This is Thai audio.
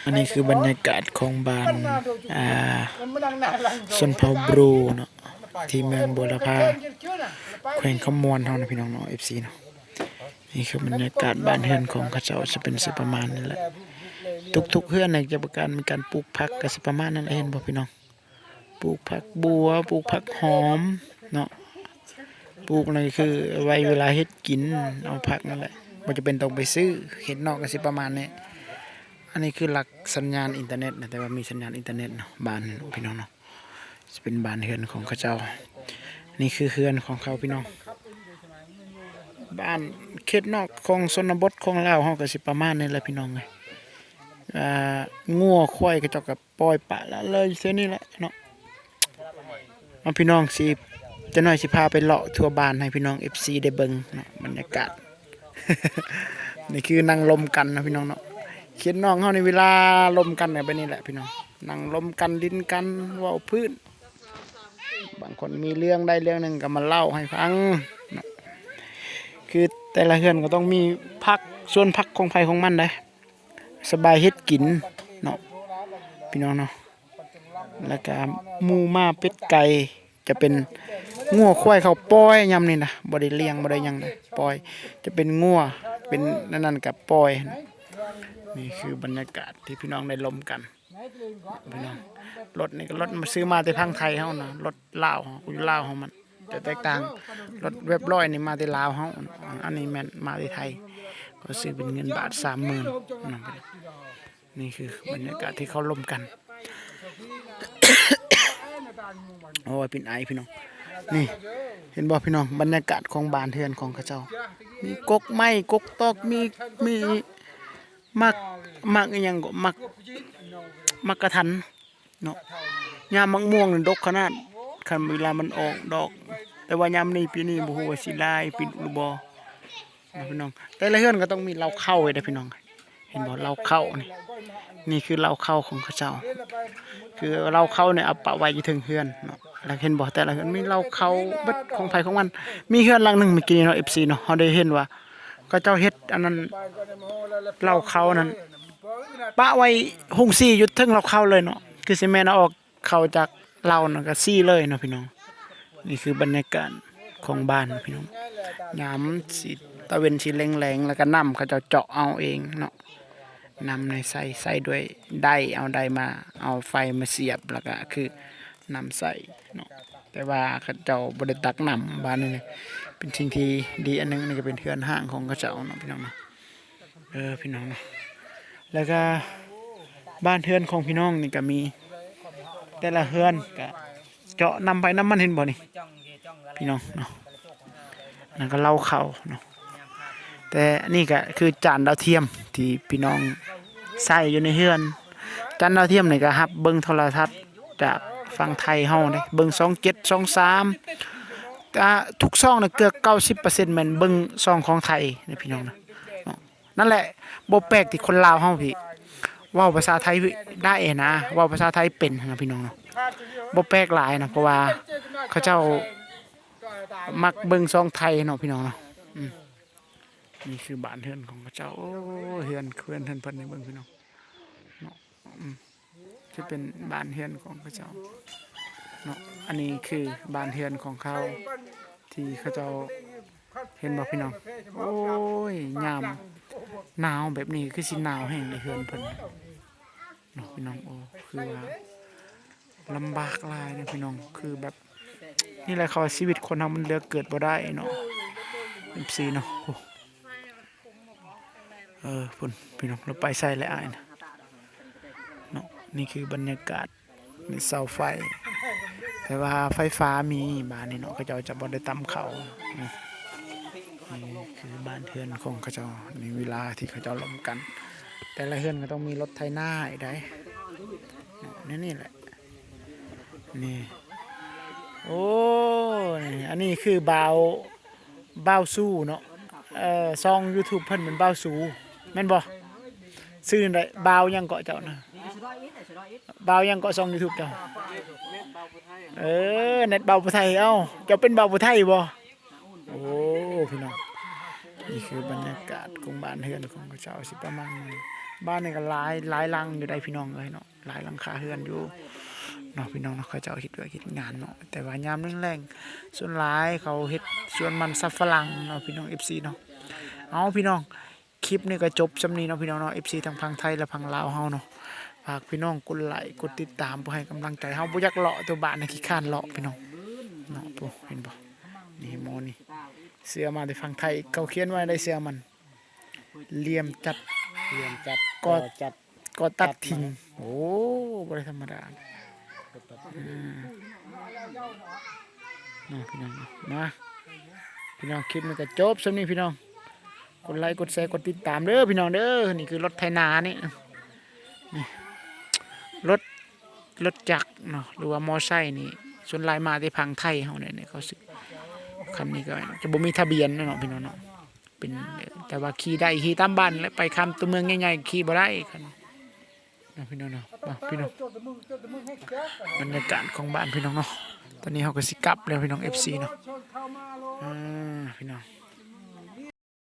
อันนี้คือบรรยากาศของบ้านอ่าชนเผ่าบรูเนาะที่เมืองบัวลำพาแขวงขมวนเฮานะพี่น้องเนาะ FC เนาะนี่คือบรรยากาศบ้านเรือนของเขาเจ้าจะเป็นสิประมาณนี้แหละทุกๆเรือนในจะมีการปลูกผักก็สิประมาณนั้นเห็นบ่พี่น้องปลูกผักบัวปลูกผักหอมเนาะปลูกนั่นคือไว้เวลาเฮ็ดกินเอาผักนั่นแหละบ่จะเป็นต้องไปซื้อเห็นนอกก็สิประมาณนี้อันนี้คือหลักสัญญาณอินเทอร์เน็ตนะแต่ว่ามีสัญญาณอินเทอร์เน็ตเนาะบ้านพี่น้องเนาะจะเป็นบ้านเรือนของเขาเจ้านี่คือเรือนของเขาพี่น้องบ้านเขตนอกของชนบทของลาวเฮาก็สิประมาณนี้แหละพี่น้องเอ้ยงัวควายก็เจ้าก็ปล่อยปะละเลยเท่านี้แหละเนาะเอาพี่น้องสิจะหน่อยสิพาไปเลาะทั่วบ้านให้พี่น้อง FC ได้เบิ่งเนาะบรรยากาศ นี่คือนั่งลมกันนะพี่น้องเนาะเขียนน้องเฮาในเวลาลมกันแบบนี้แหละพี่น้องนั่งลมกันลิ้นกันเว้าพื้นบางคนมีเรื่องได้เรื่องหนึงก็มาเล่าให้ฟังเนาะคือแต่ละเฮือนก็ต้องมีพักส่วนพักของไผของมันได้สบายเฮ็ดกินเนาะพี่น้องเนาะแล้วก็หมูม้าเป็ดไก่จะเป็นงัวควายเขาปล่อยยามนี่นะบ่ได้เลี้ยงบ่ได้หยังเลยปล่อยจะเป็นงัวเป็นนั่นกับปล่อยนี่คือบรรยากาศที่พี่น้องได้ลมกันพี่น้องรถนี่ก็รถมาซื้อมาแต่พังไทยเฮานะรถลาวอยู่ลาวเฮามันจะแตกต่างรถเว็บร้อยนี่มาแต่ลาวเฮาอันนี้แม่นมาแต่ไทยก็ซื้อเป็นเงินบาท 30,000นี่คือบรรยากาศที่เขาลมกันโอ้ยเป็นไอพี่น้องนี่เห็นบ่พี่น้องบรรยากาศของบ้านเรือนของเขาเจ้ามีกกไม้กกตอกมีมักอีหยังก็มักกระทันเนาะยามมะม่วงนี่ดกขนาดคันเวลามันออกดอกแต่ว่ายามนี้ปีนี้บ่ฮู้ว่าสิลายปิดหรือบ่พี่น้องแต่ละเรือนก็ต้องมีเหล้าเข้าไว้เด้อพี่น้องเห็นบ่เหล้าเข้านี่คือเหล้าเข้าของเขาเจ้าคือเหล้าเข้าเนี่ยเอาปะไว้อยู่ถึงเรือนเนาะแล้วเห็นบ่แต่ละเรือนมีเหล้าเข้าเบิดของไผของมันมีเรือนหลังนึงเมื่อกี้เนาะ FC เนาะเฮาได้เห็นว่าเขาเจ้าเฮ็ดอันนั้นเหล้าเข้านั้นปะไว้หุงซี่อยู่ถึงเหล้าเข้าเลยเนาะคือสิแม่นเอาออกเข้าจากเหล้านั่นก็ซี่เลยเนาะพี่น้องนี่คือบรรยากาศของบ้านพี่น้องยามสิตะเวนสิแลงๆแล้วก็น้ำเขาจะเจาะเอาเองเนาะน้ำในใส่ด้วยได้เอาได้มาเอาไฟมาเสียบแล้วก็คือน้ำใส่เนาะแต่ว่าเขาเจ้าบ่ได้ตักน้ำบ้านนี่เป็นสิ่งที่ดีอันนึงนี่ก็เป็นเรือนห้างของเขาเจ้าเนาะพี่น้องเนาะพี่น้องเนาะแล้วก็บ้านเรือนของพี่น้องนี่ก็มีแต่ละเรือนก็เจาะนำไปน้ำมันเห็นบ่นี่พี่น้องเนาะนั่นก็เล่าเขาเนาะแต่นี่ก็คือจานดาวเทียมที่พี่น้องใส่อยู่ในเรือนจานดาวเทียมนี่ก็รับเบิ่งโทรทัศน์จากฝั่งไทยเฮาเด้เบิ่ง27 23ก็ทุกช่องน่ะเกือบ90%แม่นเบิ่งช่องของไทยนี่พี่น้องนะนั่นแหละบ่แปลกที่คนลาวเฮาพี่เว้าภาษาไทยได้นะเว้าภาษาไทยเป็นนะพี่น้องเนาะบ่แปลกหลายนะเพราะว่าเขาเจ้ามักเบิ่งช่องไทยเนาะพี่น้องเนาะนี่คือบ้านเรือนของเขาเจ้าโอ้เรือนเพิ่นนี่เบิ่งพี่น้องเนาะจะเป็นบ้านเรือนของเขาเจ้าเนาะอันนี้คือบ้านเรือนของเขาที่เขาเจ้าเห็นบ่พี่น้องโอ้ยยามหนาวแบบนี้คือสิหนาวแห้งในเรือนเพิ่นเนาะพี่น้องโอ้คือว่าลำบากหลายนะพี่น้องคือแบบนี่แหละเขาชีวิตคนเฮามันเลือกเกิดบ่ได้เนาะ14เนาะพุ่นพี่น้องเราไปใส่แล้วอ้ายนะเนาะนี่คือบรรยากาศมีเสาไฟแต่ว่าไฟฟ้ามีบ้านนี่เนาะเขาเจ้าจะบ่ได้ตำเขานี่คือบ้านเรือนของเขาเจ้าในเวลาที่เขาเจ้าล้มกันแต่ละเรือนก็ต้องมีรถไถนาอีกได้นี่แหละนี่โอ้อันนี้คือบ่าวสู้เนาะซอง YouTube เพิ่นเป็นบ่าวสู้แม่นบ่ชื่อได้บ่าวยังเกาะเจ้านะบ่าวยังเกาะซอง YouTube เจ้าเน็ตบ่าวผู้ไทยเอ้าเจ้าเป็นบ่าวผู้ไทยบ่โอ้พี่น้องนี่คือบรรยากาศของบ้านเรือนของเจ้าสิประมาณนี้ บ้านนี่ก็หลายหลังอยู่ได้พี่น้องเลยเนาะหลายหลังคาเฮือนอยู่เนาะพี่น้องเนาะเขาเจ้าเฮ็ดด้วยเฮ็ดงานเนาะแต่ว่ายามแรงๆส่วนหลายเขาเฮ็ดสวนมันสับฝรั่งเนาะพี่น้อง FC เนาะเอาพี่น้องคลิปนี้ก็จบสำนี้เนาะพี่น้องเนาะ FC ทั้งพังไทยและพังลาวเฮาเนาะฝากพี่น้องกดไลค์กดติดตามเพื่อให้กำลังใจเฮาบ่อยากเลาะตัวบ้านนะขี้ข้านเลาะพี่น้องเนาะปุ๊เห็นบ่นี่โมนี่เสื้อมาแต่ฝั่งไทยเขาเขียนไว้ในเสื้อมันเหลี่ยมจัด เรียนจัด ก็ จัด ก็ตัดทิ้งโอ้บ่ได้ธรรมดาเนาะพี่น้องมาพี่น้องคลิปนี้ก็จบสำนี้พี่น้องกดไลค์กดแชร์กดติดตามเด้อพี่น้องเด้อนี่คือรถไถนานี่รถจักรเนาะหรือว่ามอไซค์นี่ส่วนหลายมาที่พังไทยเฮาเนี่ยเขาซื้อคันนี้ก็จะบ่มีทะเบียนเนาะพี่น้องเนาะเป็นแต่ว่าขี่ได้ขี่ตามบ้านและไปคำตัวเมืองใหญ่ๆขี่บ่ได้คันเนาะพี่น้องเนาะพี่น้องบรรยากาศของบ้านพี่น้องเนาะตอนนี้เฮาก็สิกลับแล้วพี่น้อง FC เนาะพี่น้อง